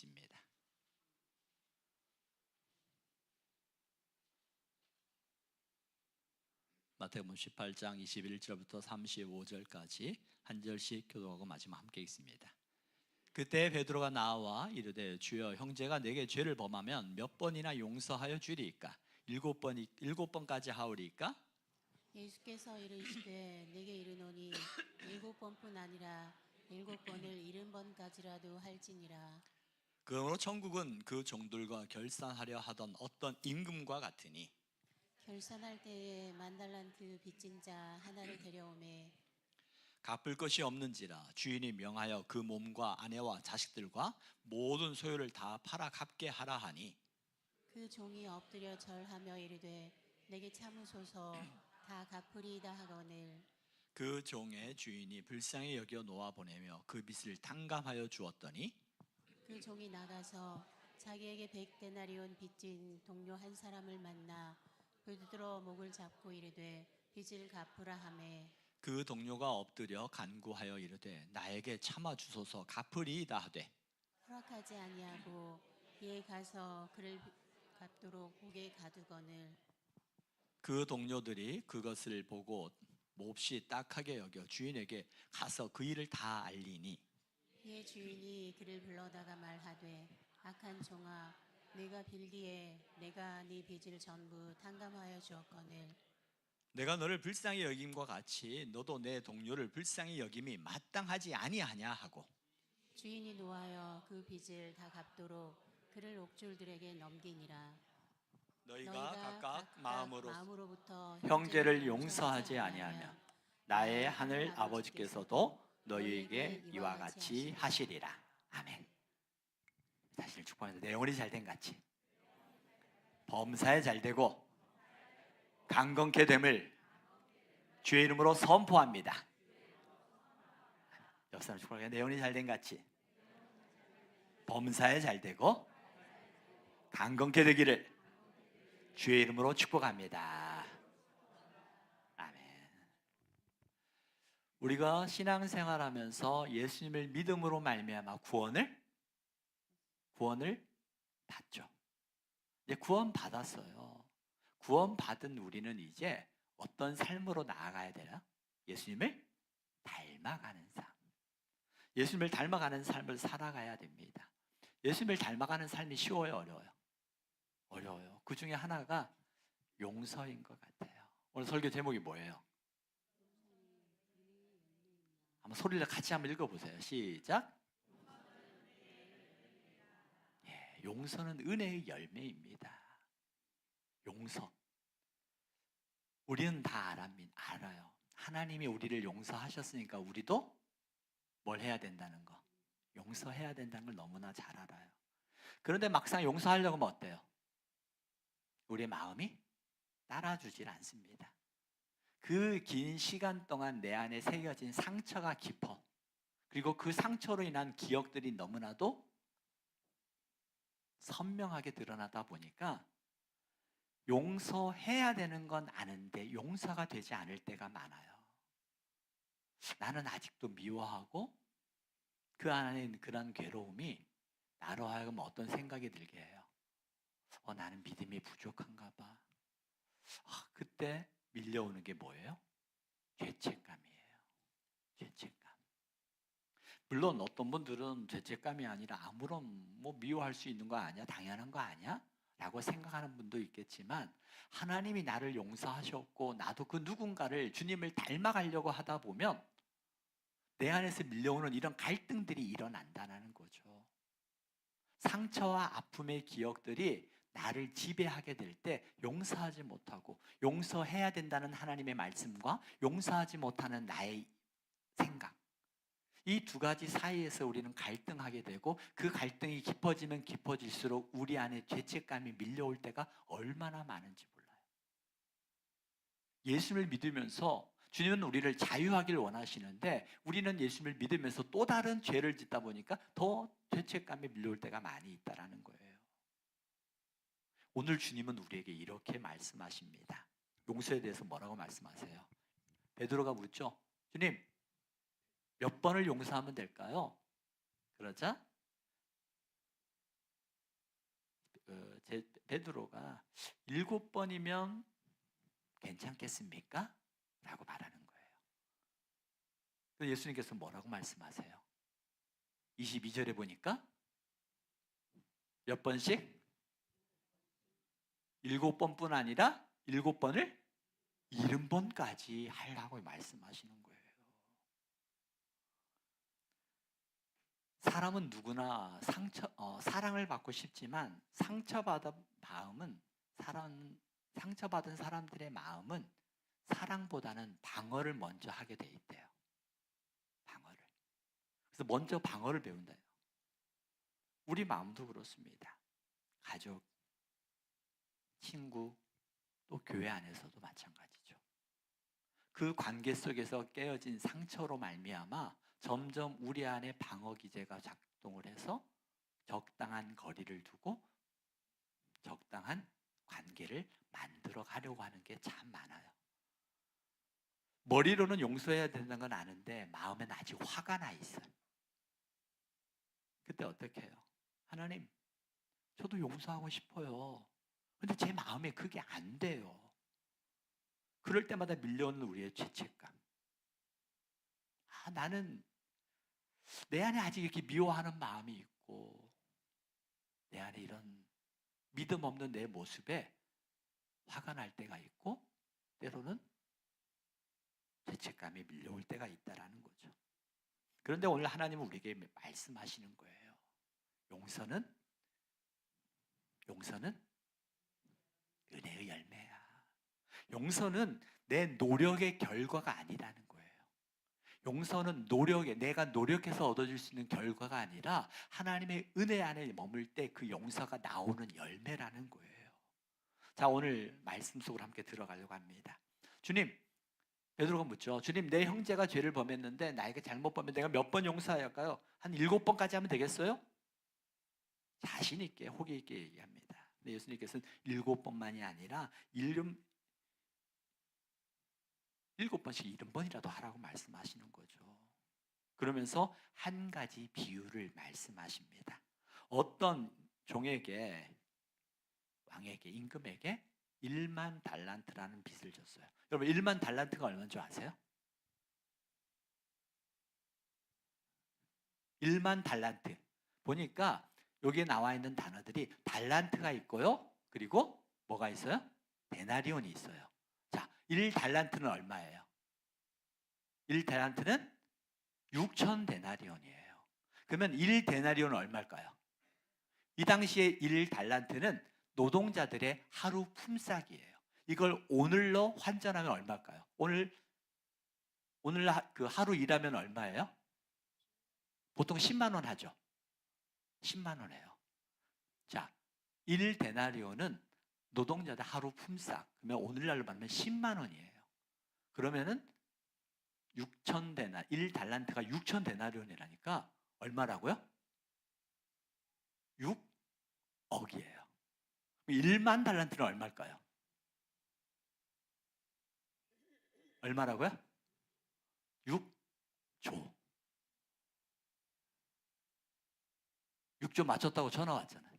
빚입니다. 마태복음 18장 21절부터 35절까지 한 절씩 교독하고 마지막 함께 읽습니다. 그때 베드로가 나와 이르되 주여 형제가 내게 죄를 범하면 몇 번이나 용서하여 주리이까? 일곱 번까지 하오리이까? 예수께서 이르시되 내게 이르노니 7번뿐 아니라 7번을 70번까지라도 할지니라. 그러므로 천국은 그 종들과 결산하려 하던 어떤 임금과 같으니 결산할 때에 만달란트 빚진 자 하나를 데려오매 갚을 것이 없는지라 주인이 명하여 그 몸과 아내와 자식들과 모든 소유를 다 팔아 갚게 하라 하니 그 종이 엎드려 절하며 이르되 내게 참으소서 다 갚으리이다 하거늘 그 종의 주인이 불쌍히 여겨 놓아 보내며 그 빚을 탕감하여 주었더니 그 종이 나가서 자기에게 100데나리온 빚진 동료 한 사람을 만나 베드로 목을 잡고 이르되 빚을 갚으라 하매 그 동료가 엎드려 간구하여 이르되 나에게 참아 주소서 갚으리이다 하되 허락하지 아니하고 이에 가서 그를 갚도록 옥에 가두거늘 그 동료들이 그것을 보고 몹시 딱하게 여겨 주인에게 가서 그 일을 다 알리니 이에 주인이 그를 불러다가 말하되 악한 종아 네가 빌기에 내가 네 빚을 전부 탕감하여 주었거늘 내가 너를 불쌍히 여김과 같이 너도 내 동료를 불쌍히 여김이 마땅하지 아니하냐 하고 주인이 노하여 그 빚을 다 갚도록 그를 옥졸들에게 넘기니라. 너희가 각각 마음으로 마음으로부터 형제를 용서하지 아니하면 나의 하늘 아버지께서도 너희에게 이와 같이 하시리라. 아멘. 자신을 축복하면서 내 영혼이 잘된 같이 범사에 잘되고 강건케 됨을 주의 이름으로 선포합니다. 옆 사람 축복하면서 내 영혼이 잘된 같이 범사에 잘되고 강건케 되기를 주의 이름으로 축복합니다. 아멘. 우리가 신앙생활하면서 예수님을 믿음으로 말미암아 구원을 받죠. 이제 구원 받았어요. 구원 받은 우리는 이제 어떤 삶으로 나아가야 되나? 예수님을 닮아가는 삶. 예수님을 닮아가는 삶을 살아가야 됩니다. 예수님을 닮아가는 삶이 쉬워요, 어려워요? 어려워요. 그 중에 하나가 용서인 것 같아요. 오늘 설교 제목이 뭐예요? 한번 소리를 같이 한번 읽어보세요. 시작. 예, 용서는 은혜의 열매입니다. 용서. 우리는 다 알아요. 하나님이 우리를 용서하셨으니까 우리도 뭘 해야 된다는 거. 용서해야 된다는 걸 너무나 잘 알아요. 그런데 막상 용서하려고 하면 어때요? 우리의 마음이 따라주질 않습니다. 그 긴 시간 동안 내 안에 새겨진 상처가 깊어. 그리고 그 상처로 인한 기억들이 너무나도 선명하게 드러나다 보니까 용서해야 되는 건 아는데 용서가 되지 않을 때가 많아요. 나는 아직도 미워하고 그 안에 있는 그런 괴로움이 나로 하여금 어떤 생각이 들게 해요. 나는 믿음이 부족한가 봐. 그때 밀려오는 게 뭐예요? 죄책감이에요. 죄책감. 물론 어떤 분들은 죄책감이 아니라 아무런 미워할 수 있는 거 아니야? 당연한 거 아니야? 라고 생각하는 분도 있겠지만 하나님이 나를 용서하셨고 나도 그 누군가를 주님을 닮아가려고 하다 보면 내 안에서 밀려오는 이런 갈등들이 일어난다는 거죠. 상처와 아픔의 기억들이 나를 지배하게 될 때 용서하지 못하고 용서해야 된다는 하나님의 말씀과 용서하지 못하는 나의 생각, 이 두 가지 사이에서 우리는 갈등하게 되고 그 갈등이 깊어지면 깊어질수록 우리 안에 죄책감이 밀려올 때가 얼마나 많은지 몰라요. 예수님을 믿으면서 주님은 우리를 자유하길 원하시는데 우리는 예수님을 믿으면서 또 다른 죄를 짓다 보니까 더 죄책감이 밀려올 때가 많이 있다는 거예요. 오늘 주님은 우리에게 이렇게 말씀하십니다. 용서에 대해서 뭐라고 말씀하세요? 베드로가 묻죠. 주님, 몇 번을 용서하면 될까요? 그러자 베드로가 7번이면 괜찮겠습니까? 라고 말하는 거예요. 그래서 예수님께서 뭐라고 말씀하세요? 22절에 보니까 몇 번씩? 7번뿐 아니라 7번을 70번까지 하려고 말씀하시는 거예요. 사람은 누구나 사랑을 받고 싶지만 상처받은 사람들의 마음은 사랑보다는 방어를 먼저 하게 돼 있대요. 방어를. 그래서 먼저 방어를 배운다요. 우리 마음도 그렇습니다. 가족, 친구, 또 교회 안에서도 마찬가지죠. 그 관계 속에서 깨어진 상처로 말미암아 점점 우리 안에 방어 기제가 작동을 해서 적당한 거리를 두고 적당한 관계를 만들어 가려고 하는 게 참 많아요. 머리로는 용서해야 된다는 건 아는데 마음엔 아직 화가 나 있어요. 그때 어떻게 해요? 하나님, 저도 용서하고 싶어요. 근데 제 마음에 그게 안 돼요. 그럴 때마다 밀려오는 우리의 죄책감. 나는 내 안에 아직 이렇게 미워하는 마음이 있고 내 안에 이런 믿음 없는 내 모습에 화가 날 때가 있고 때로는 죄책감이 밀려올 때가 있다라는 거죠. 그런데 오늘 하나님은 우리에게 말씀하시는 거예요. 용서는 은혜의 열매야. 용서는 내 노력의 결과가 아니라는 거예요. 용서는 내가 노력해서 얻어질 수 있는 결과가 아니라 하나님의 은혜 안에 머물 때 그 용서가 나오는 열매라는 거예요. 자, 오늘 말씀 속으로 함께 들어가려고 합니다. 주님, 베드로가 묻죠. 주님, 내 형제가 죄를 범했는데 나에게 잘못 범했는데 내가 몇 번 용서해야 할까요? 한 7번까지 하면 되겠어요? 자신 있게, 호기 있게 얘기합니다. 근데 예수님께서는 7번만이 아니라 7번씩 70번이라도 하라고 말씀하시는 거죠. 그러면서 한 가지 비유를 말씀하십니다. 어떤 종에게, 왕에게, 임금에게 1만 달란트라는 빚을 졌어요. 여러분, 1만 달란트가 얼마인 줄 아세요? 1만 달란트. 보니까 여기에 나와 있는 단어들이 달란트가 있고요. 그리고 뭐가 있어요? 데나리온이 있어요. 자, 1달란트는 얼마예요? 1달란트는 6천 데나리온이에요. 그러면 1데나리온은 얼마일까요? 이 당시에 1달란트는 노동자들의 하루 품삯이에요. 이걸 오늘로 환전하면 얼마일까요? 오늘 그 하루 일하면 얼마예요? 보통 10만 원 하죠. 10만 원이에요. 자, 1데나리온은 노동자들 하루 품삯. 그러면 오늘날로 말하면 10만 원이에요. 그러면은 1달란트가 6천 데나리온이라니까 얼마라고요? 6억이에요. 1만 달란트는 얼마일까요? 얼마라고요? 6조. 6조 맞췄다고 전화 왔잖아요.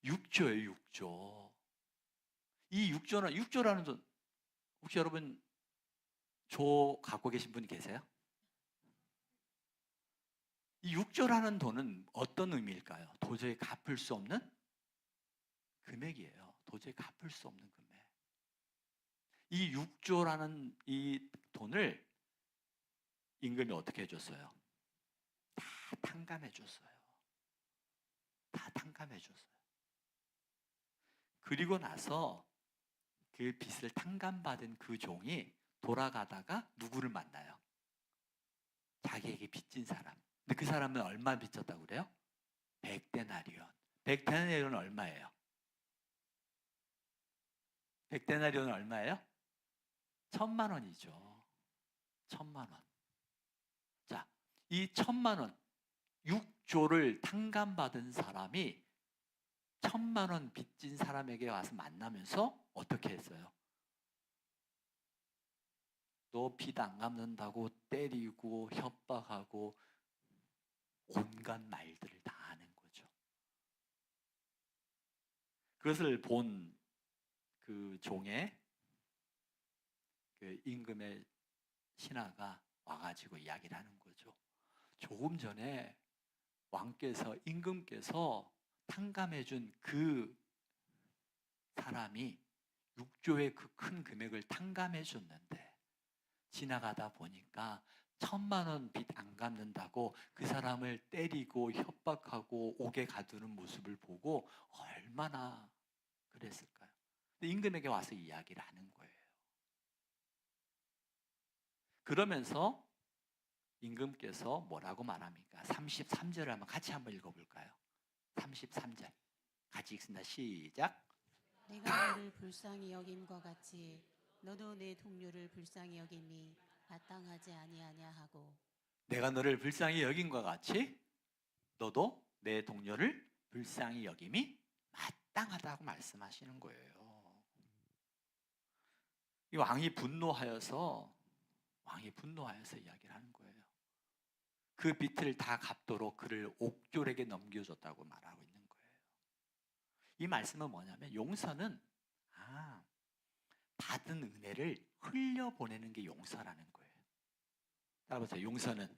6조예요, 6조. 이 6조라는 돈, 혹시 여러분 조 갖고 계신 분이 계세요? 이 6조라는 돈은 어떤 의미일까요? 도저히 갚을 수 없는 금액이에요. 도저히 갚을 수 없는 금액. 이 6조라는 이 돈을 임금이 어떻게 해줬어요? 다 탕감해줬어요. 다 탕감해줬어요. 그리고 나서 그 빚을 탕감받은 그 종이 돌아가다가 누구를 만나요? 자기에게 빚진 사람. 근데 그 사람은 얼마 빚졌다고 그래요? 100데나리온. 100데나리온은 얼마예요? 100데나리온은 얼마예요? 1000만 원이죠. 1000만 원. 자, 이 1000만 원, 6조를 탕감받은 사람이 1000만 원 빚진 사람에게 와서 만나면서 어떻게 했어요? 너 빚 안 갚는다고 때리고 협박하고 온갖 말들을 다 하는 거죠. 그것을 본 그 종의 그 임금의 신하가 와가지고 이야기를 하는 거죠. 조금 전에 왕께서, 임금께서 탕감해준 그 사람이 6조의 그 큰 금액을 탕감해 줬는데 지나가다 보니까 1,000만 원 빚 안 갚는다고 그 사람을 때리고 협박하고 옥에 가두는 모습을 보고 얼마나 그랬을까요? 근데 임금에게 와서 이야기를 하는 거예요. 그러면서 임금께서 뭐라고 말합니까? 33절을 한번 같이 한번 읽어볼까요? 33절 같이 읽습니다. 시작. 내가 너를 불쌍히 여김과 같이 너도 내 동료를 불쌍히 여김이 마땅하지 아니하냐 하고 내가 너를 불쌍히 여긴과 같이 너도 내 동료를 불쌍히 여김이 마땅하다고 말씀하시는 거예요. 이 왕이 분노하여서 이야기를 하는 거예요. 그 빚을 다 갚도록 그를 옥졸에게 넘겨줬다고 말하고 있는 거예요. 이 말씀은 뭐냐면 용서는 받은 은혜를 흘려보내는 게 용서라는 거예요. 따라보세요. 용서는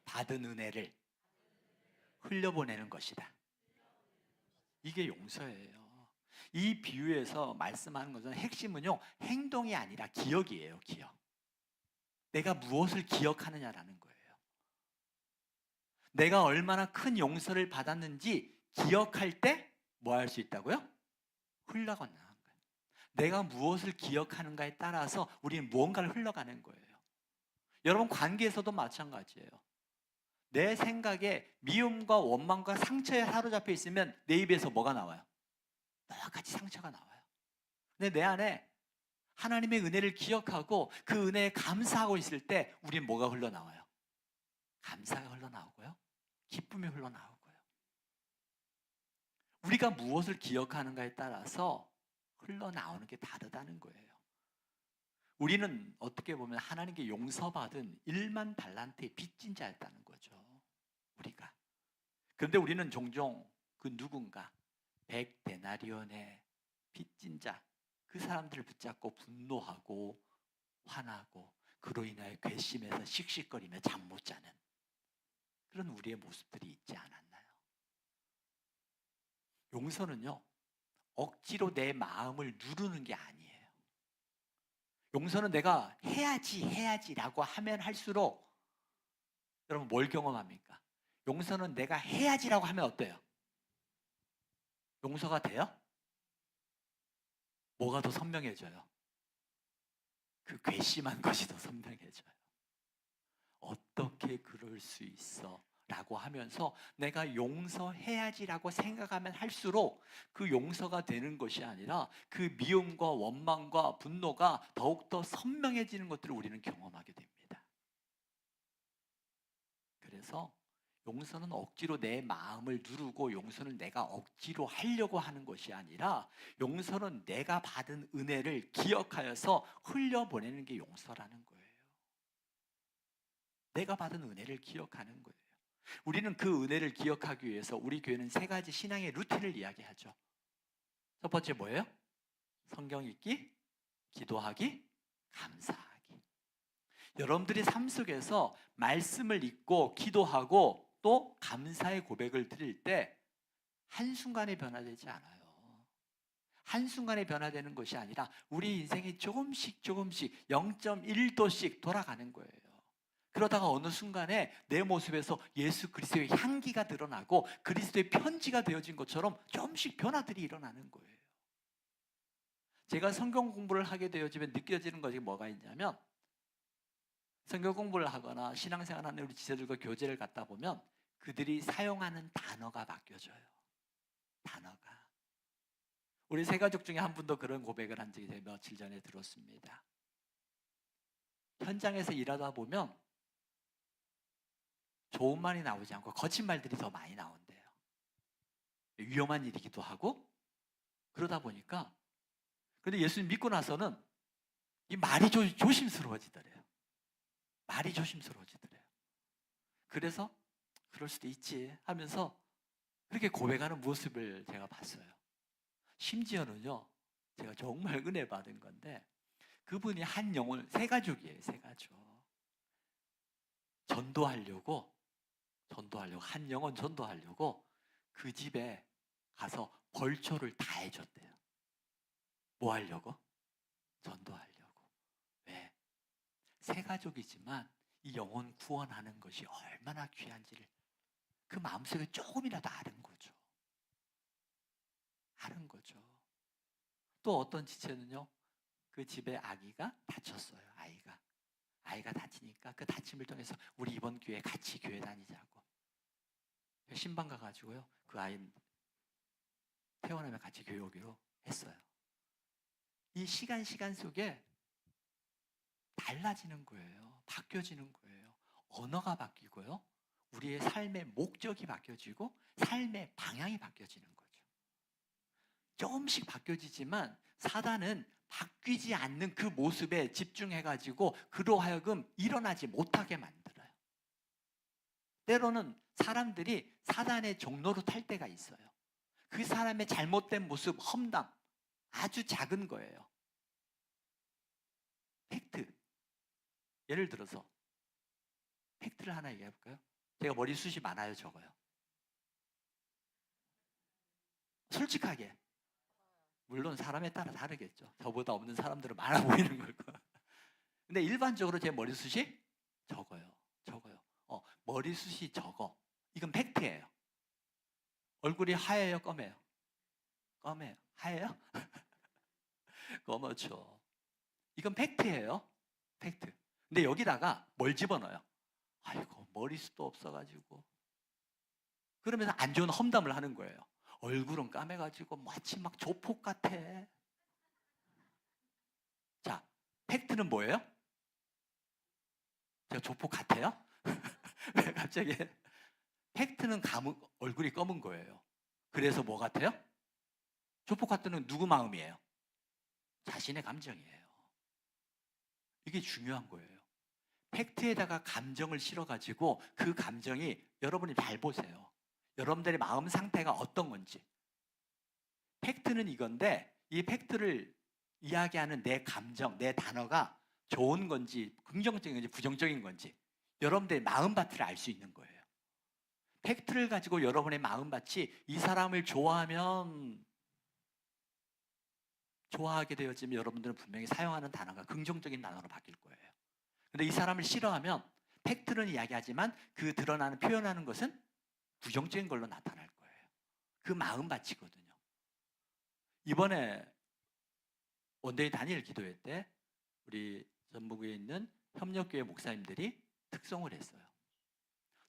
받은 은혜를 흘려보내는 것이다. 이게 용서예요. 이 비유에서 말씀하는 것은 핵심은요, 행동이 아니라 기억이에요. 기억. 내가 무엇을 기억하느냐라는 거예요. 내가 얼마나 큰 용서를 받았는지 기억할 때 뭐 할 수 있다고요? 흘러가는 거예요. 내가 무엇을 기억하는가에 따라서 우리는 무언가를 흘러가는 거예요. 여러분 관계에서도 마찬가지예요. 내 생각에 미움과 원망과 상처에 사로잡혀 있으면 내 입에서 뭐가 나와요? 너와 같이 상처가 나와요. 근데 내 안에 하나님의 은혜를 기억하고 그 은혜에 감사하고 있을 때 우리는 뭐가 흘러나와요? 감사가 흘러나오고요. 기쁨이 흘러나오고요. 우리가 무엇을 기억하는가에 따라서 흘러나오는 게 다르다는 거예요. 우리는 어떻게 보면 하나님께 용서받은 1만 달란트의 빚진 자였다는 거죠. 우리가. 그런데 우리는 종종 그 누군가 100데나리온의 빚진 자, 그 사람들을 붙잡고 분노하고 화나고 그로 인하여 괘씸해서 씩씩거리며 잠 못 자는 그런 우리의 모습들이 있지 않았나요? 용서는요, 억지로 내 마음을 누르는 게 아니에요. 용서는 내가 해야지라고 하면 할수록 여러분 뭘 경험합니까? 용서는 내가 해야지라고 하면 어때요? 용서가 돼요? 뭐가 더 선명해져요? 그 괘씸한 것이 더 선명해져요. 어떻게 그럴 수 있어? 라고 하면서 내가 용서해야지라고 생각하면 할수록 그 용서가 되는 것이 아니라 그 미움과 원망과 분노가 더욱더 선명해지는 것들을 우리는 경험하게 됩니다. 그래서 용서는 억지로 내 마음을 누르고 용서는 내가 억지로 하려고 하는 것이 아니라 용서는 내가 받은 은혜를 기억하여서 흘려보내는 게 용서라는 거예요. 내가 받은 은혜를 기억하는 거예요. 우리는 그 은혜를 기억하기 위해서 우리 교회는 3가지 신앙의 루틴을 이야기하죠. 첫 번째 뭐예요? 성경 읽기, 기도하기, 감사하기. 여러분들이 삶 속에서 말씀을 읽고 기도하고 또 감사의 고백을 드릴 때 한순간에 변화되지 않아요. 한순간에 변화되는 것이 아니라 우리 인생이 조금씩 0.1도씩 돌아가는 거예요. 그러다가 어느 순간에 내 모습에서 예수 그리스도의 향기가 드러나고 그리스도의 편지가 되어진 것처럼 조금씩 변화들이 일어나는 거예요. 제가 성경 공부를 하게 되어지면 느껴지는 것이 뭐가 있냐면 성경 공부를 하거나 신앙생활하는 우리 지체들과 교제를 갖다 보면 그들이 사용하는 단어가 바뀌어져요. 단어가. 우리 세 가족 중에 한 분도 그런 고백을 한 적이 며칠 전에 들었습니다. 현장에서 일하다 보면 좋은 말이 나오지 않고 거친 말들이 더 많이 나온대요. 위험한 일이기도 하고 그러다 보니까 근데 예수님 믿고 나서는 이 말이 조심스러워지더래요. 말이 조심스러워지더래요. 그래서 그럴 수도 있지 하면서 그렇게 고백하는 모습을 제가 봤어요. 심지어는요, 제가 정말 은혜 받은 건데 그분이 한 영혼, 세 가족이에요, 세 가족. 전도하려고 한 영혼 전도하려고 그 집에 가서 벌초를 다 해줬대요. 뭐 하려고? 전도하려고. 왜? 세 가족이지만 이 영혼 구원하는 것이 얼마나 귀한지를 그 마음속에 조금이라도 아는 거죠. 아는 거죠. 또 어떤 지체는요, 그 집에 아기가 다쳤어요. 아이가 다치니까 그 다침을 통해서 우리 이번 기회에 같이 교회 다니자고 신방 가가지고요, 그 아이 태어나면 같이 교회 오기로 했어요. 이 시간 속에 달라지는 거예요. 바뀌어지는 거예요. 언어가 바뀌고요, 우리의 삶의 목적이 바뀌어지고 삶의 방향이 바뀌어지는 거죠. 조금씩 바뀌어지지만 사단은 바뀌지 않는 그 모습에 집중해가지고 그로 하여금 일어나지 못하게 만들어요. 때로는 사람들이 사단의 종로로 탈 때가 있어요. 그 사람의 잘못된 모습, 험담, 아주 작은 거예요. 팩트. 예를 들어서 팩트를 하나 얘기해 볼까요? 제가 머리숱이 많아요, 적어요? 솔직하게. 물론 사람에 따라 다르겠죠. 저보다 없는 사람들은 많아 보이는 걸 거예요. 근데 일반적으로 제 머리숱이 적어요. 머리숱이 적어. 이건 팩트예요. 얼굴이 하얘요, 검해요? 검해요. 하얘요? 검어죠. 이건 팩트예요. 팩트. 근데 여기다가 뭘 집어넣어요? 아이고, 머리숱도 없어가지고. 그러면서 안 좋은 험담을 하는 거예요. 얼굴은 까매가지고 마치 막 조폭 같아. 자, 팩트는 뭐예요? 제가 조폭 같아요? 왜 갑자기? 팩트는 얼굴이 검은 거예요. 그래서 뭐 같아요? 조폭 같다는 누구 마음이에요? 자신의 감정이에요. 이게 중요한 거예요. 팩트에다가 감정을 실어가지고 그 감정이, 여러분이 잘 보세요. 여러분들의 마음 상태가 어떤 건지. 팩트는 이건데 이 팩트를 이야기하는 내 감정, 내 단어가 좋은 건지 긍정적인 건지 부정적인 건지 여러분들의 마음밭을 알 수 있는 거예요. 팩트를 가지고 여러분의 마음밭이 이 사람을 좋아하게 되어지면 여러분들은 분명히 사용하는 단어가 긍정적인 단어로 바뀔 거예요. 근데 이 사람을 싫어하면 팩트는 이야기하지만 그 드러나는, 표현하는 것은 부정적인 걸로 나타날 거예요. 그 마음밭이거든요. 이번에 원데이 단일 기도회 때 우리 전북에 있는 협력교회 목사님들이 특송을 했어요.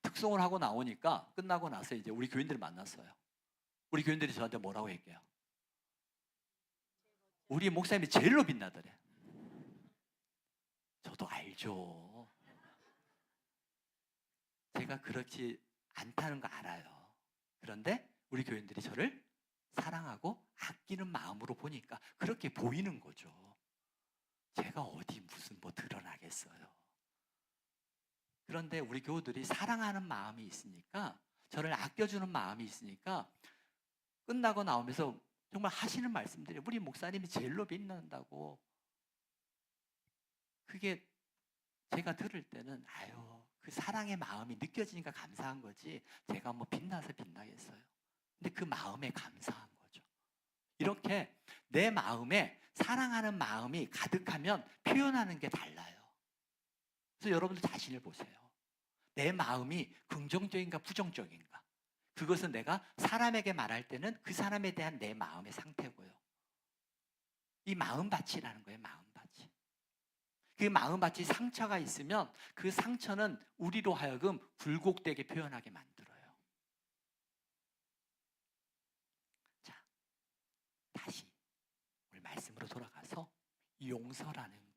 특송을 하고 나오니까, 끝나고 나서 이제 우리 교인들을 만났어요. 우리 교인들이 저한테 뭐라고 얘기해요? 우리 목사님이 제일로 빛나더래. 저도 알죠. 제가 그렇지 않다는 거 알아요. 그런데 우리 교인들이 저를 사랑하고 아끼는 마음으로 보니까 그렇게 보이는 거죠. 제가 어디 무슨 뭐 드러나겠어요. 그런데 우리 교우들이 사랑하는 마음이 있으니까, 저를 아껴주는 마음이 있으니까 끝나고 나오면서 정말 하시는 말씀들이 우리 목사님이 제일로 빛난다고. 그게 제가 들을 때는 그 사랑의 마음이 느껴지니까 감사한 거지 제가 뭐 빛나서 빛나겠어요. 근데 그 마음에 감사한 거죠. 이렇게 내 마음에 사랑하는 마음이 가득하면 표현하는 게 달라요. 그래서 여러분들 자신을 보세요. 내 마음이 긍정적인가 부정적인가. 그것은 내가 사람에게 말할 때는 그 사람에 대한 내 마음의 상태고요. 이 마음밭이라는 거예요, 마음밭이. 그 마음밭이 상처가 있으면 그 상처는 우리로 하여금 굴곡되게 표현하게 만들어요. 자, 다시 오늘 말씀으로 돌아가서 용서라는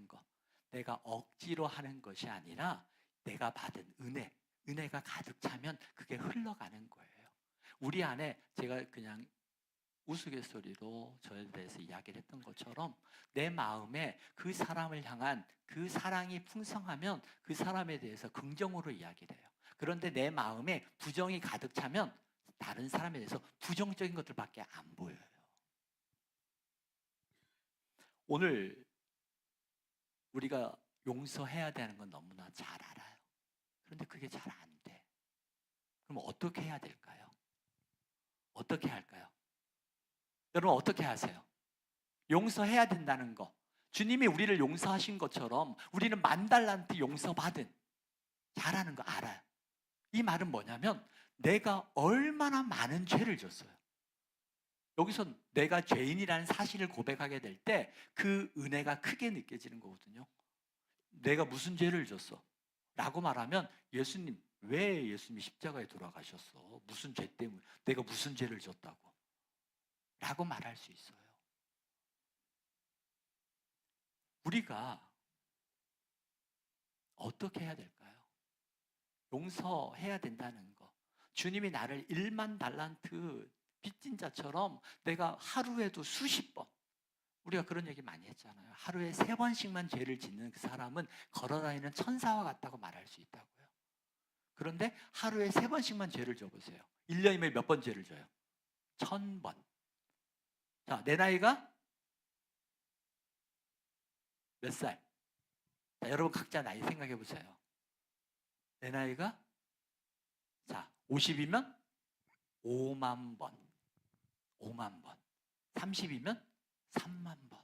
거, 내가 억지로 하는 것이 아니라 내가 받은 은혜가 가득 차면 그게 흘러가는 거예요. 우리 안에, 제가 그냥 우스갯소리로 저에 대해서 이야기를 했던 것처럼 내 마음에 그 사람을 향한 그 사랑이 풍성하면 그 사람에 대해서 긍정으로 이야기를 해요. 그런데 내 마음에 부정이 가득 차면 다른 사람에 대해서 부정적인 것들밖에 안 보여요. 오늘 우리가 용서해야 되는 건 너무나 잘 알아요. 그런데 그게 잘 안 돼. 그럼 어떻게 해야 될까요? 어떻게 할까요? 여러분 어떻게 하세요? 용서해야 된다는 거. 주님이 우리를 용서하신 것처럼 우리는 10,000달란트 용서받은 잘하는 거 알아요. 이 말은 뭐냐면 내가 얼마나 많은 죄를 졌어요. 여기서 내가 죄인이라는 사실을 고백하게 될 때 그 은혜가 크게 느껴지는 거거든요. 내가 무슨 죄를 졌어? 라고 말하면 예수님, 왜 예수님이 십자가에 돌아가셨어? 무슨 죄 때문에? 내가 무슨 죄를 졌다고? 라고 말할 수 있어요. 우리가 어떻게 해야 될까요? 용서해야 된다는 거. 주님이 나를 10,000달란트 빚진 자처럼 내가 하루에도 수십 번, 우리가 그런 얘기 많이 했잖아요. 하루에 3번씩만 죄를 짓는 그 사람은 걸어다니는 천사와 같다고 말할 수 있다고요. 그런데 하루에 3번씩만 죄를 져보세요. 1년이면 몇 번 죄를 져요? 1,000번. 자, 내 나이가 몇 살? 자, 여러분 각자 나이 생각해 보세요. 내 나이가 자 50이면 5만 번, 5만 번. 30이면 3만 번.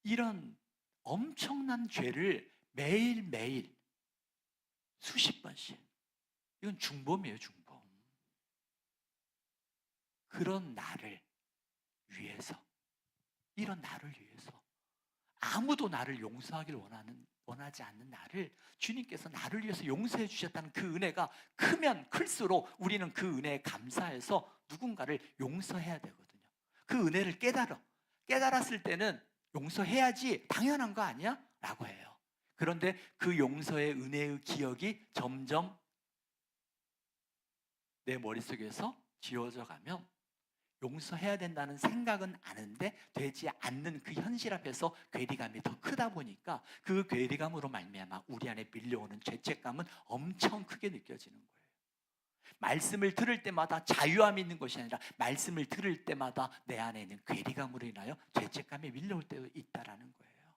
이런 엄청난 죄를 매일매일 수십 번씩. 이건 중범이에요, 중범. 그런 나를 위해서, 이런 나를 위해서 아무도 나를 용서하기를 원하지 않는 나를 주님께서 나를 위해서 용서해 주셨다는 그 은혜가 크면 클수록 우리는 그 은혜에 감사해서 누군가를 용서해야 되거든요. 그 은혜를 깨달았을 때는 용서해야지 당연한 거 아니야? 라고 해요. 그런데 그 용서의 은혜의 기억이 점점 내 머릿속에서 지워져 가면 용서해야 된다는 생각은 아는데 되지 않는 그 현실 앞에서 괴리감이 더 크다 보니까 그 괴리감으로 말미암아 우리 안에 밀려오는 죄책감은 엄청 크게 느껴지는 거예요. 말씀을 들을 때마다 자유함이 있는 것이 아니라 말씀을 들을 때마다 내 안에 있는 괴리감으로 인하여 죄책감이 밀려올 때도 있다라는 거예요.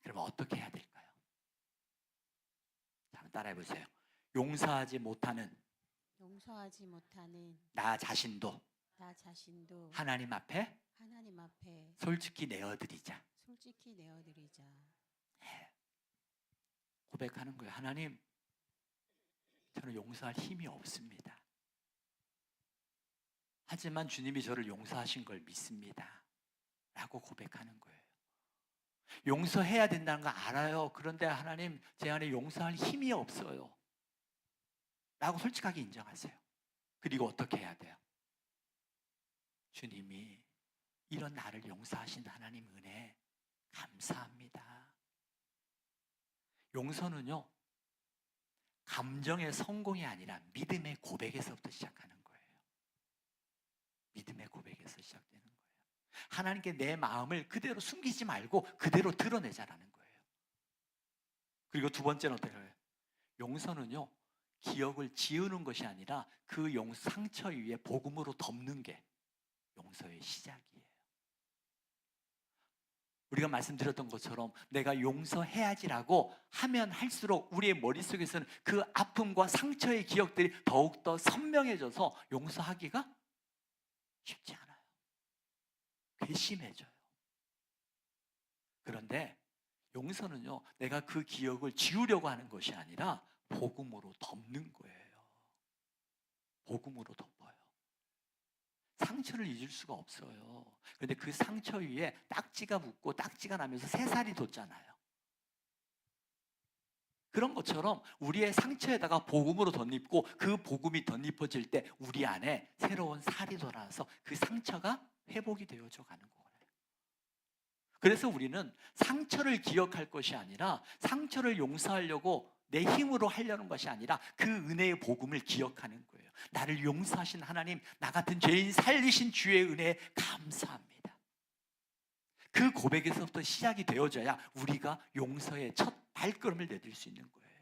그러면 어떻게 해야 될까요? 한번 따라해 보세요. 용서하지 못하는 나 자신도 나 자신도 하나님 앞에 하나님 앞에 솔직히 내어드리자. 고백하는 거예요. 하나님, 저는 용서할 힘이 없습니다. 하지만 주님이 저를 용서하신 걸 믿습니다. 라고 고백하는 거예요. 용서해야 된다는 거 알아요. 그런데 하나님, 제 안에 용서할 힘이 없어요. 라고 솔직하게 인정하세요. 그리고 어떻게 해야 돼요? 주님이 이런 나를 용서하신 하나님 은혜 감사합니다. 용서는요, 감정의 성공이 아니라 믿음의 고백에서부터 시작하는 거예요. 믿음의 고백에서 시작되는 거예요. 하나님께 내 마음을 그대로 숨기지 말고 그대로 드러내자라는 거예요. 그리고 두 번째는 어떻게 해요? 용서는요, 기억을 지우는 것이 아니라 그 상처 위에 복음으로 덮는 게 용서의 시작이에요. 우리가 말씀드렸던 것처럼 내가 용서해야지라고 하면 할수록 우리의 머릿속에서는 그 아픔과 상처의 기억들이 더욱더 선명해져서 용서하기가 쉽지 않아요. 괘씸해져요. 그런데 용서는요, 내가 그 기억을 지우려고 하는 것이 아니라 복음으로 덮는 거예요. 복음으로 덮어요. 상처를 잊을 수가 없어요. 그런데 그 상처 위에 딱지가 붙고 딱지가 나면서 새살이 돋잖아요. 그런 것처럼 우리의 상처에다가 복음으로 덧입고 그 복음이 덧입어질 때 우리 안에 새로운 살이 돌아와서 그 상처가 회복이 되어져 가는 거예요. 그래서 우리는 상처를 기억할 것이 아니라 상처를 용서하려고 내 힘으로 하려는 것이 아니라 그 은혜의 복음을 기억하는 거예요. 나를 용서하신 하나님, 나 같은 죄인 살리신 주의 은혜에 감사합니다. 그 고백에서부터 시작이 되어져야 우리가 용서의 첫 발걸음을 내딜 수 있는 거예요.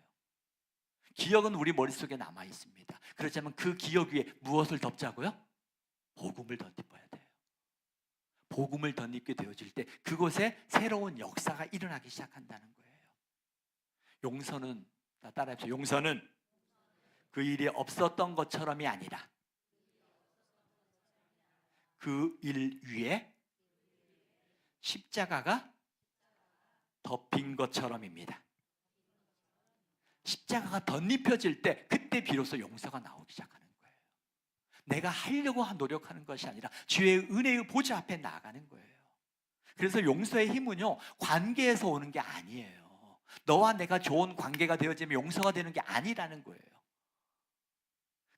기억은 우리 머릿속에 남아 있습니다. 그렇지만 그 기억 위에 무엇을 덮자고요? 복음을 덧입어야 돼요. 복음을 덧입게 되어질 때 그곳에 새로운 역사가 일어나기 시작한다는 거예요. 용서는, 따라해보세요. 용서는 그 일이 없었던 것처럼이 아니라 그 일 위에 십자가가 덮인 것처럼입니다. 십자가가 덧입혀질 때 그때 비로소 용서가 나오기 시작하는 거예요. 내가 하려고 노력하는 것이 아니라 주의 은혜의 보좌 앞에 나가는 거예요. 그래서 용서의 힘은요, 관계에서 오는 게 아니에요. 너와 내가 좋은 관계가 되어지면 용서가 되는 게 아니라는 거예요.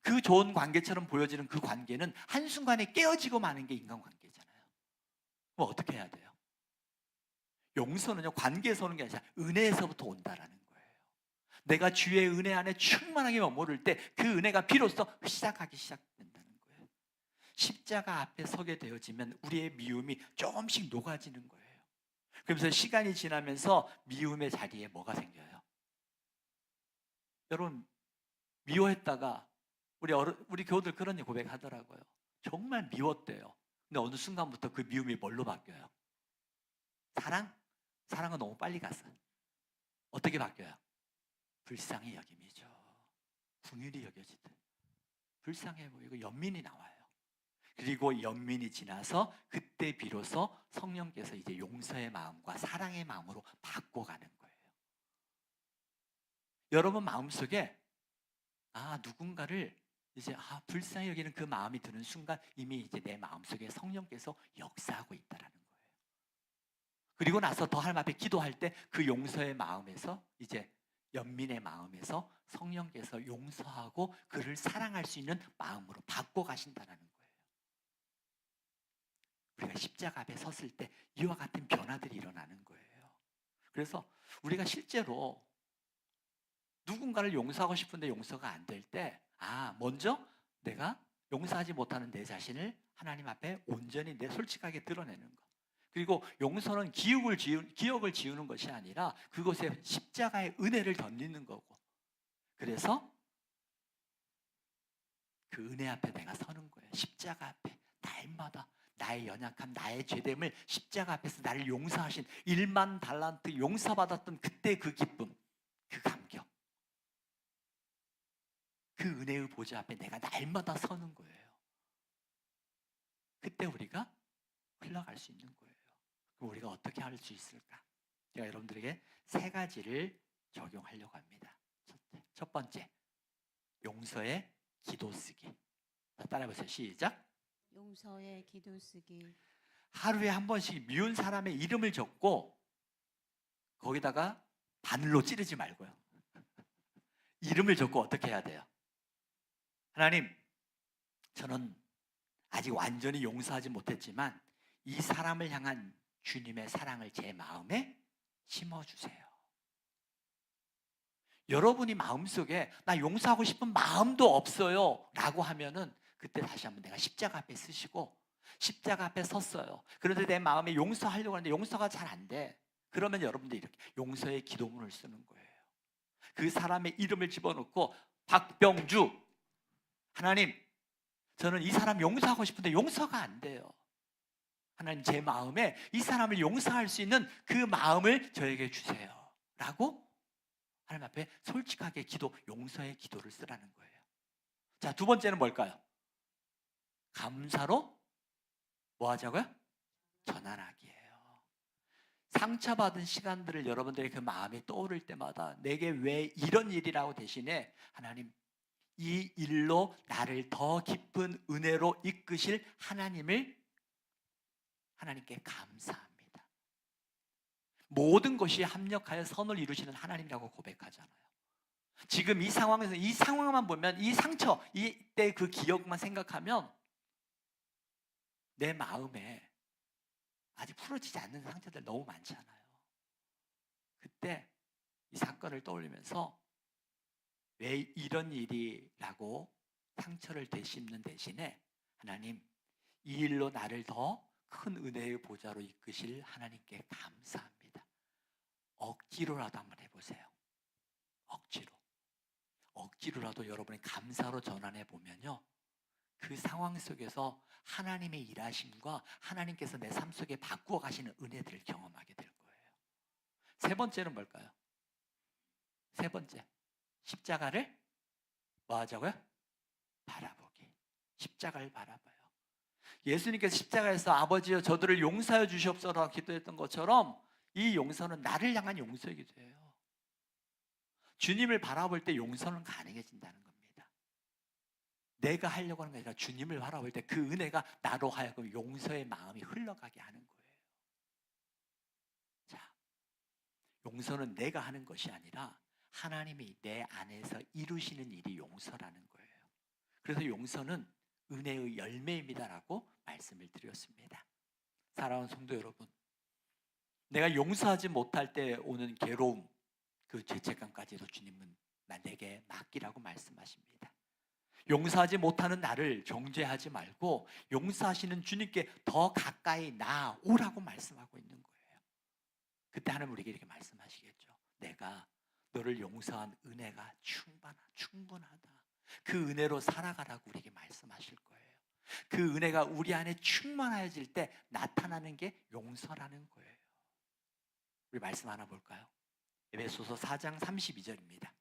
그 좋은 관계처럼 보여지는 그 관계는 한순간에 깨어지고 마는 게 인간관계잖아요. 그럼 어떻게 해야 돼요? 용서는요, 관계에서 오는 게 아니라 은혜에서부터 온다라는 거예요. 내가 주의 은혜 안에 충만하게 머무를 때 그 은혜가 비로소 시작하기 시작된다는 거예요. 십자가 앞에 서게 되어지면 우리의 미움이 조금씩 녹아지는 거예요. 그러면서 시간이 지나면서 미움의 자리에 뭐가 생겨요? 여러분, 미워했다가 우리 교우들 그런 고백하더라고요. 정말 미웠대요. 근데 어느 순간부터 그 미움이 뭘로 바뀌어요? 사랑? 사랑은 너무 빨리 갔어요. 어떻게 바뀌어요? 불쌍히 여김이죠. 긍휼히 여겨지듯 불쌍해 보이고 연민이 나와요. 그리고 연민이 지나서 그때 비로소 성령께서 이제 용서의 마음과 사랑의 마음으로 바꿔가는 거예요. 여러분 마음속에 누군가를 이제 불쌍히 여기는 그 마음이 드는 순간 이미 이제 내 마음속에 성령께서 역사하고 있다라는 거예요. 그리고 나서 더 하나님 앞에 기도할 때 그 용서의 마음에서 이제 연민의 마음에서 성령께서 용서하고 그를 사랑할 수 있는 마음으로 바꿔가신다는 거예요. 우리가 십자가 앞에 섰을 때 이와 같은 변화들이 일어나는 거예요. 그래서 우리가 실제로 누군가를 용서하고 싶은데 용서가 안 될 때 먼저 내가 용서하지 못하는 내 자신을 하나님 앞에 온전히 솔직하게 드러내는 것. 그리고 용서는 기억을 지우는 것이 아니라 그것에 십자가의 은혜를 덧입는 거고, 그래서 그 은혜 앞에 내가 서는 거예요. 십자가 앞에 날마다 나의 연약함, 나의 죄됨을 십자가 앞에서 나를 용서하신 1만 달란트 용서받았던 그때 그 기쁨, 그 감격, 그 은혜의 보좌 앞에 내가 날마다 서는 거예요. 그때 우리가 흘러갈 수 있는 거예요. 그럼 우리가 어떻게 할 수 있을까? 제가 여러분들에게 3가지를 적용하려고 합니다. 첫 번째, 용서의 기도 쓰기. 따라해보세요. 시작. 용서의 기도 쓰기. 하루에 한 번씩 미운 사람의 이름을 적고 거기다가 바늘로 찌르지 말고요. 이름을 적고 어떻게 해야 돼요? 하나님, 저는 아직 완전히 용서하지 못했지만 이 사람을 향한 주님의 사랑을 제 마음에 심어주세요. 여러분이 마음속에 나 용서하고 싶은 마음도 없어요 라고 하면은 그때 다시 한번 내가 십자가 앞에 쓰시고, 십자가 앞에 섰어요. 그런데 내 마음에 용서하려고 하는데 용서가 잘 안 돼. 그러면 여러분들이 이렇게 용서의 기도문을 쓰는 거예요. 그 사람의 이름을 집어넣고 박병주, 하나님, 저는 이 사람 용서하고 싶은데 용서가 안 돼요. 하나님, 제 마음에 이 사람을 용서할 수 있는 그 마음을 저에게 주세요 라고 하나님 앞에 솔직하게 용서의 기도를 쓰라는 거예요. 자, 2번째는 뭘까요? 감사로 뭐 하자고요? 전환하기예요. 상처받은 시간들을 여러분들의 그 마음이 떠오를 때마다 내게 왜 이런 일이라고 대신에 하나님, 이 일로 나를 더 깊은 은혜로 이끄실 하나님께 감사합니다. 모든 것이 합력하여 선을 이루시는 하나님이라고 고백하잖아요. 지금 이 상황에서 이 상황만 보면, 이 상처, 이때 그 기억만 생각하면 내 마음에 아직 풀어지지 않는 상처들 너무 많잖아요. 그때 이 사건을 떠올리면서 왜 이런 일이라고 상처를 되씹는 대신에 하나님, 이 일로 나를 더 큰 은혜의 보좌로 이끄실 하나님께 감사합니다. 억지로라도 한번 해보세요. 억지로. 억지로라도 여러분이 감사로 전환해 보면요, 그 상황 속에서 하나님의 일하심과 하나님께서 내 삶 속에 바꾸어 가시는 은혜들을 경험하게 될 거예요. 세 번째는 뭘까요? 세 번째, 십자가를 뭐 하자고요? 바라보기. 십자가를 바라봐요. 예수님께서 십자가에서 아버지여 저들을 용서하여 주시옵소서 기도했던 것처럼 이 용서는 나를 향한 용서이기도 해요. 주님을 바라볼 때 용서는 가능해진다는 겁니다. 내가 하려고 하는 게 아니라 주님을 바라볼 때 그 은혜가 나로 하여금 용서의 마음이 흘러가게 하는 거예요. 자, 용서는 내가 하는 것이 아니라 하나님이 내 안에서 이루시는 일이 용서라는 거예요. 그래서 용서는 은혜의 열매입니다라고 말씀을 드렸습니다. 사랑하는 성도 여러분, 내가 용서하지 못할 때 오는 괴로움, 그 죄책감까지도 주님은 내게 맡기라고 말씀하십니다. 용서하지 못하는 나를 정죄하지 말고 용서하시는 주님께 더 가까이 나오라고 말씀하고 있는 거예요. 그때 하나님 우리에게 이렇게 말씀하시겠죠. 내가 너를 용서한 은혜가 충분하다. 그 은혜로 살아가라고 우리에게 말씀하실 거예요. 그 은혜가 우리 안에 충만해질 때 나타나는 게 용서라는 거예요. 우리 말씀 하나 볼까요? 에베소서 4장 32절입니다.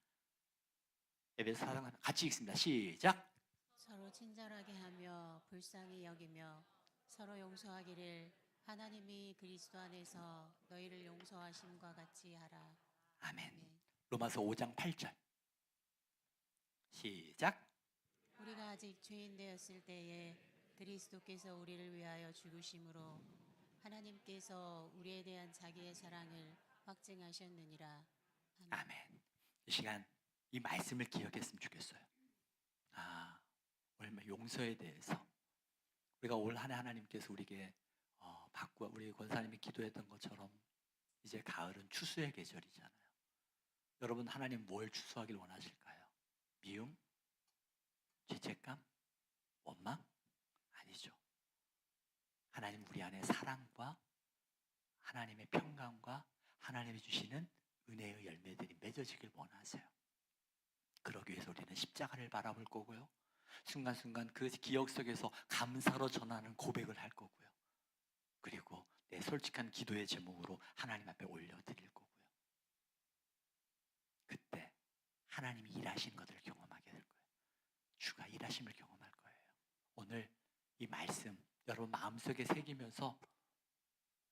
에베소 4장 같이 읽습니다. 시작. 서로 친절하게 하며 불쌍히 여기며 서로 용서하기를 하나님이 그리스도 안에서 너희를 용서하심과 같이 하라. 아멘. 아멘. 로마서 5장 8절. 시작. 우리가 아직 죄인 되었을 때에 그리스도께서 우리를 위하여 죽으심으로 하나님께서 우리에 대한 자기의 사랑을 확증하셨느니라. 아멘. 아멘. 이 시간 이 말씀을 기억했으면 좋겠어요. 오늘 용서에 대해서 우리가 올 한 해 하나님께서 우리에게 우리 권사님이 기도했던 것처럼 이제 가을은 추수의 계절이잖아요. 여러분, 하나님 뭘 추수하길 원하실까요? 미움? 죄책감? 원망? 아니죠. 하나님 우리 안에 사랑과 하나님의 평강과 하나님이 주시는 은혜의 열매들이 맺어지길 원하세요. 그러기 위해서 우리는 십자가를 바라볼 거고요, 순간순간 그 기억 속에서 감사로 전하는 고백을 할 거고요, 그리고 내 솔직한 기도의 제목으로 하나님 앞에 올려드릴 거고요. 그때 하나님이 일하신 것을 경험하게 될 거예요. 주가 일하심을 경험할 거예요. 오늘 이 말씀 여러분 마음속에 새기면서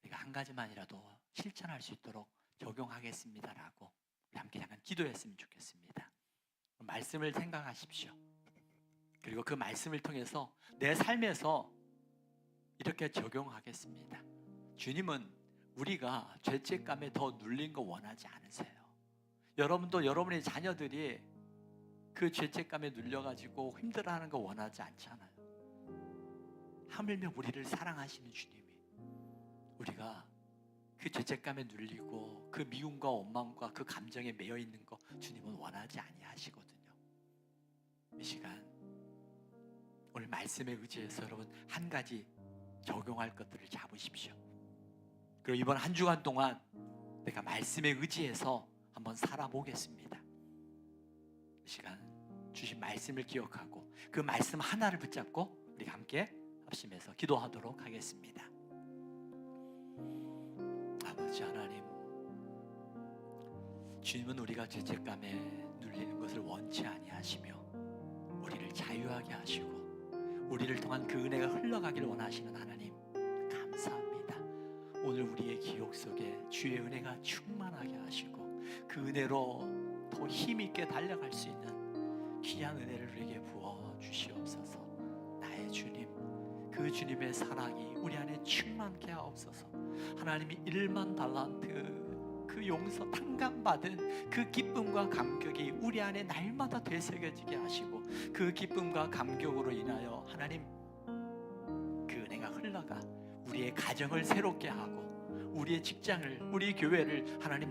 우리가 한 가지만이라도 실천할 수 있도록 적용하겠습니다라고 우리 함께 잠깐 기도했으면 좋겠습니다. 말씀을 생각하십시오. 그리고 그 말씀을 통해서 내 삶에서 이렇게 적용하겠습니다. 주님은 우리가 죄책감에 더 눌린 거 원하지 않으세요. 여러분도 여러분의 자녀들이 그 죄책감에 눌려가지고 힘들어하는 거 원하지 않잖아요. 하물며 우리를 사랑하시는 주님이 우리가 그 죄책감에 눌리고 그 미움과 원망과 그 감정에 매여 있는 거 주님은 원하지 아니하시거든요. 이 시간 오늘 말씀에 의지해서 여러분 한 가지 적용할 것들을 잡으십시오. 그리고 이번 한 주간 동안 내가 말씀에 의지해서 한번 살아보겠습니다. 이 시간 주신 말씀을 기억하고 그 말씀 하나를 붙잡고 우리 함께 합심해서 기도하도록 하겠습니다. 아버지 하나님, 주님은 우리가 죄책감에 눌리는 것을 원치 아니하시며 우리를 자유하게 하시고 우리를 통한 그 은혜가 흘러가기를 원하시는 하나님, 감사합니다. 오늘 우리의 기억 속에 주의 은혜가 충만하게 하시고 그 은혜로 더 힘있게 달려갈 수 있는 귀한 은혜를 우리에게 부어 주시옵소서. 나의 주님, 그 주님의 사랑이 우리 안에 충만케 하옵소서. 하나님이 1만 달란트 그 용서 탕감받은 그 기쁨과 감격이 우리 안에 날마다 되새겨지게 하시고 그 기쁨과 감격으로 인하여 하나님 그 은혜가 흘러가 우리의 가정을 새롭게 하고 우리의 직장을, 우리 교회를 하나님